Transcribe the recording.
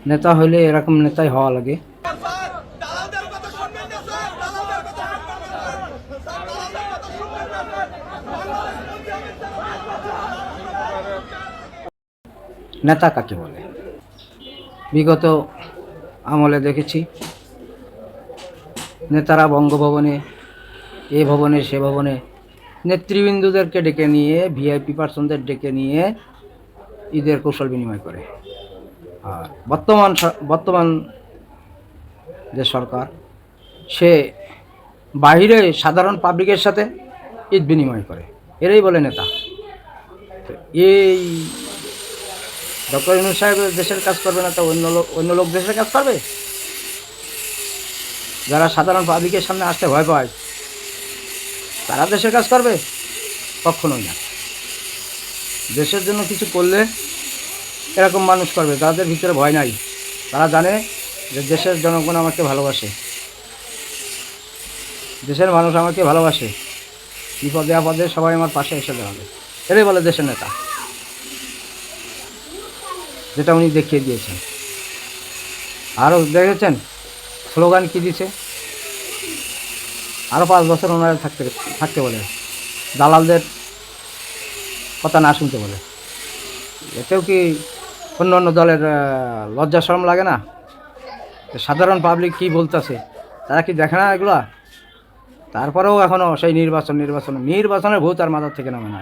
নেতা হইলে এরকম নেতাই হওয়া লাগে। নেতা কাকে বলে? বিগত আমলে দেখেছি নেতারা বঙ্গভবনে, এ ভবনে সে ভবনে নেতৃবৃন্দদেরকে ডেকে নিয়ে, ভিআইপি পার্সনদের ডেকে নিয়ে ঈদের কৌশল বিনিময় করে। আর বর্তমান যে সরকার, সে বাইরে সাধারণ পাবলিকের সাথে ঈদ বিনিময় করে, এরাই বলে নেতা। তো এই ডক্টর ইউনূস সাহেব দেশের কাজ করবে না তো অন্য লোক দেশের কাজ করবে? যারা সাধারণ পাবলিকের সামনে আসতে ভয় পায় তারা দেশের কাজ করবে? কখনোই না। দেশের জন্য কিছু করলে এরকম মানুষ করবে যাদের ভিতরে ভয় নাই। তারা জানে যে দেশের জনগণ আমাকে ভালোবাসে, দেশের মানুষ আমাকে ভালোবাসে, বিপদে আপদে সবাই আমার পাশে এসে দাঁড়াবে, এটাই বলে দেশের নেতা, যেটা উনি দেখিয়ে দিয়েছেন। আরও দেখেছেন স্লোগান কী দিছে, আরও 5 বছর ওনারা থাকতে বলে, দালালদের কথা না শুনতে বলে। এতেও কি অন্য অন্য দলের লজ্জা শরম লাগে না? সাধারণ পাবলিক কী বলতেছে তারা কি দেখে না এগুলা? তারপরেও এখনও সেই নির্বাচনের ভূত আর মাথার থেকে নামে না।